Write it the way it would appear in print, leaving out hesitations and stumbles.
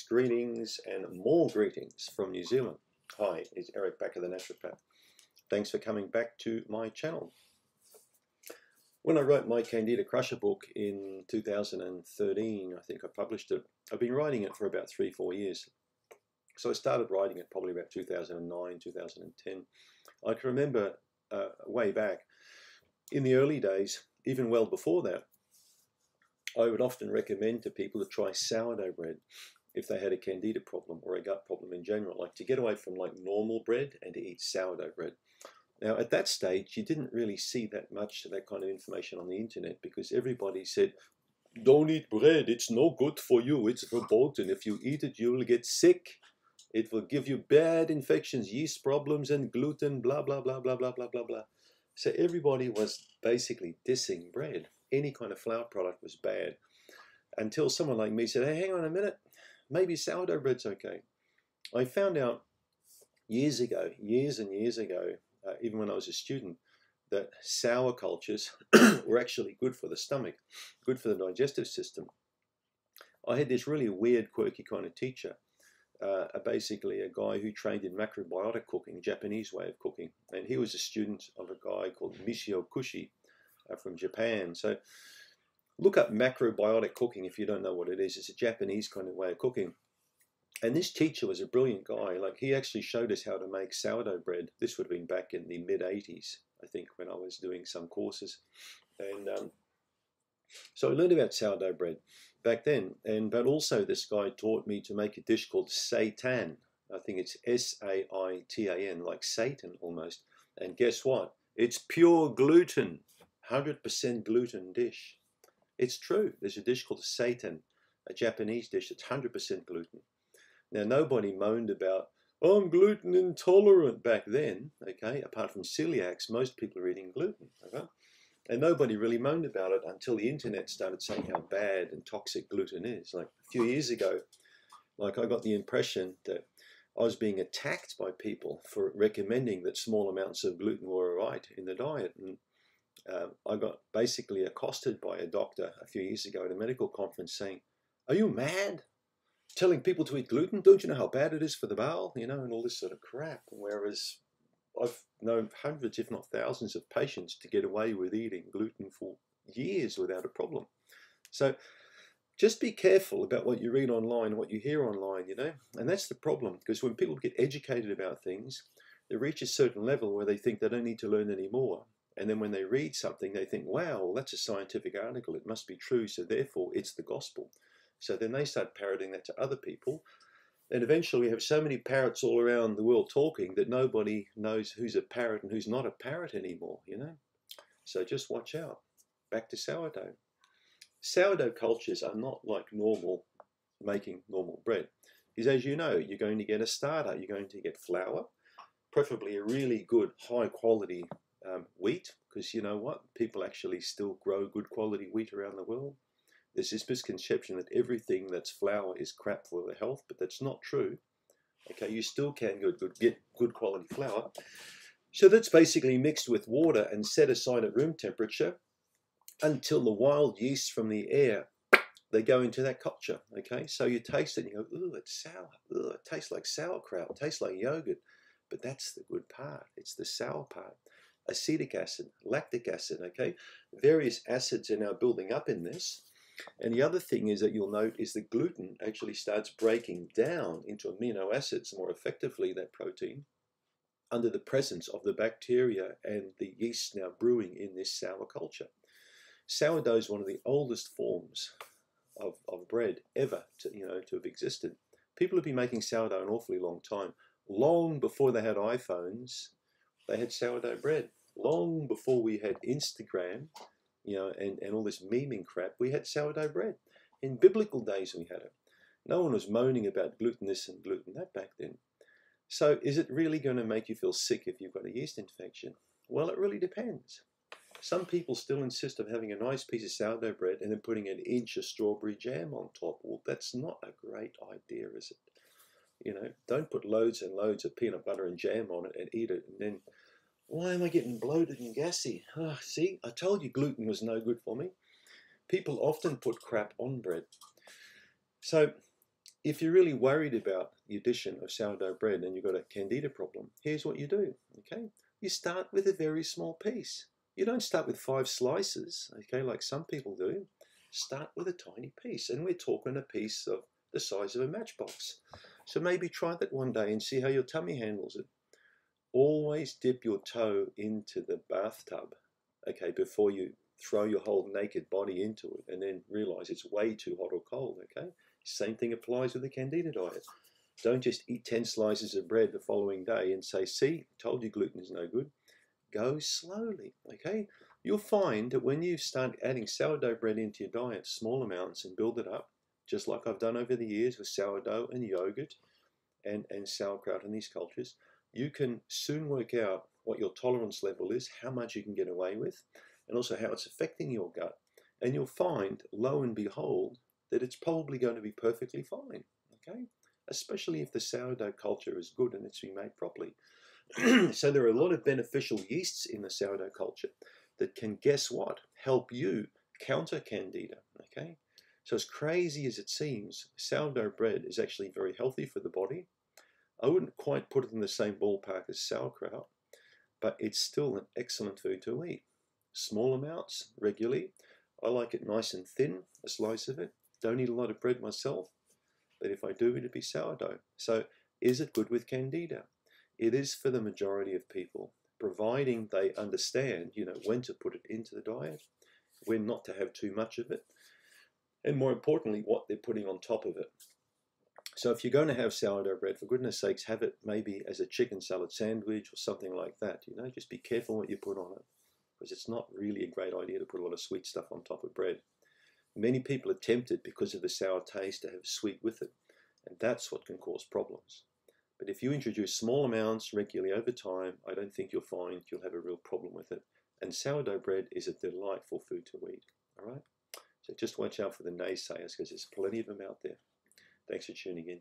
greetings and more greetings from New Zealand. Hi, it's Eric back at the Naturopath. Thanks for coming back to my channel. When I wrote my Candida Crusher book in 2013, I think I published it, I've been writing it for about 3-4 years. So I started writing it probably about 2009, 2010. I can remember way back in the early days, even well before that, I would often recommend to people to try sourdough bread if they had a candida problem or a gut problem in general, like to get away from like normal bread and to eat sourdough bread. Now at that stage, you didn't really see that much of that kind of information on the internet because everybody said, don't eat bread, it's no good for you, it's verboten. If you eat it, you'll get sick. It will give you bad infections, yeast problems and gluten, blah, blah, blah, blah, blah, blah, blah, blah. So everybody was basically dissing bread. Any kind of flour product was bad. Until someone like me said, hey, hang on a minute, maybe sourdough bread's okay. I found out years ago, years and years ago, even when I was a student, that sour cultures were actually good for the stomach, good for the digestive system. I had this really weird, quirky kind of teacher, basically a guy who trained in macrobiotic cooking, Japanese way of cooking. And he was a student of a guy called Michio Kushi from Japan. So look up macrobiotic cooking if you don't know what it is. It's a Japanese kind of way of cooking. And this teacher was a brilliant guy. Like he actually showed us how to make sourdough bread. This would have been back in the mid-80s, I think, when I was doing some courses. And so I learned about sourdough bread back then. But also this guy taught me to make a dish called seitan. I think it's S-A-I-T-A-N, like Satan almost. And guess what? It's pure gluten, 100% gluten dish. It's true. There's a dish called seitan, a Japanese dish that's 100% gluten. Now, nobody moaned about, oh, I'm gluten intolerant back then, okay? Apart from celiacs, most people are eating gluten, okay? And nobody really moaned about it until the internet started saying how bad and toxic gluten is. Like a few years ago, like I got the impression that I was being attacked by people for recommending that small amounts of gluten were all right in the diet. And I got basically accosted by a doctor a few years ago at a medical conference saying, are you mad? Telling people to eat gluten? Don't you know how bad it is for the bowel? You know, and all this sort of crap. Whereas I've known hundreds, if not thousands of patients to get away with eating gluten for years without a problem. So just be careful about what you read online, what you hear online, you know. And that's the problem, because when people get educated about things, they reach a certain level where they think they don't need to learn any more. And then when they read something, they think, wow, well, that's a scientific article. It must be true. So therefore, it's the gospel. So then they start parroting that to other people. And eventually we have so many parrots all around the world talking that nobody knows who's a parrot and who's not a parrot anymore, you know. So just watch out. Back to sourdough. Sourdough cultures are not like normal, making normal bread. Because as you know, you're going to get a starter. You're going to get flour, preferably a really good, high quality wheat, because you know what? People actually still grow good quality wheat around the world. There's this misconception that everything that's flour is crap for the health, but that's not true. Okay, you still can get good quality flour. So that's basically mixed with water and set aside at room temperature until the wild yeast from the air, they go into that culture. Okay, so you taste it and you go, ooh, it's sour. Ooh, it tastes like sauerkraut. It tastes like yogurt. But that's the good part. It's the sour part. Acetic acid, lactic acid, okay? Various acids are now building up in this. And the other thing is that you'll note is that gluten actually starts breaking down into amino acids more effectively, that protein, under the presence of the bacteria and the yeast now brewing in this sour culture. Sourdough is one of the oldest forms of bread ever to have existed. People have been making sourdough an awfully long time. Long before they had iPhones, they had sourdough bread. Long before we had Instagram, you know, and all this memeing crap, we had sourdough bread. In biblical days we had it. No one was moaning about gluten this and gluten that back then. So is it really going to make you feel sick if you've got a yeast infection? Well, it really depends. Some people still insist on having a nice piece of sourdough bread and then putting an inch of strawberry jam on top. Well, that's not a great idea, is it? You know, don't put loads and loads of peanut butter and jam on it and eat it and then, why am I getting bloated and gassy? Oh, see, I told you gluten was no good for me. People often put crap on bread. So If you're really worried about the addition of sourdough bread and you've got a candida problem, here's what you do, okay? You start with a very small piece. You don't start with 5 slices, okay, like some people do. Start with a tiny piece, and we're talking a piece of the size of a matchbox. So maybe try that one day and see how your tummy handles it. Always dip your toe into the bathtub, okay, before you throw your whole naked body into it and then realize it's way too hot or cold, okay? Same thing applies with the Candida diet. Don't just eat 10 slices of bread the following day and say, see, told you gluten is no good. Go slowly, okay? You'll find that when you start adding sourdough bread into your diet, small amounts, and build it up, just like I've done over the years with sourdough and yogurt and sauerkraut in these cultures, you can soon work out what your tolerance level is, how much you can get away with, and also how it's affecting your gut. And you'll find, lo and behold, that it's probably going to be perfectly fine, okay? Especially if the sourdough culture is good and it's been made properly. So there are a lot of beneficial yeasts in the sourdough culture that can, guess what, help you counter candida, okay? So as crazy as it seems, sourdough bread is actually very healthy for the body. I wouldn't quite put it in the same ballpark as sauerkraut, but it's still an excellent food to eat. Small amounts, regularly. I like it nice and thin, a slice of it. Don't eat a lot of bread myself, but if I do, it'd be sourdough. So is it good with candida? It is for the majority of people, providing they understand, when to put it into the diet, when not to have too much of it, and more importantly, what they're putting on top of it. So if you're going to have sourdough bread, for goodness sakes, have it maybe as a chicken salad sandwich or something like that. Just be careful what you put on it, because it's not really a great idea to put a lot of sweet stuff on top of bread. Many people are tempted because of the sour taste to have sweet with it, and that's what can cause problems. But if you introduce small amounts regularly over time, I don't think you'll find you'll have a real problem with it. And sourdough bread is a delightful food to eat, all right? So just watch out for the naysayers, because there's plenty of them out there. Thanks for tuning in.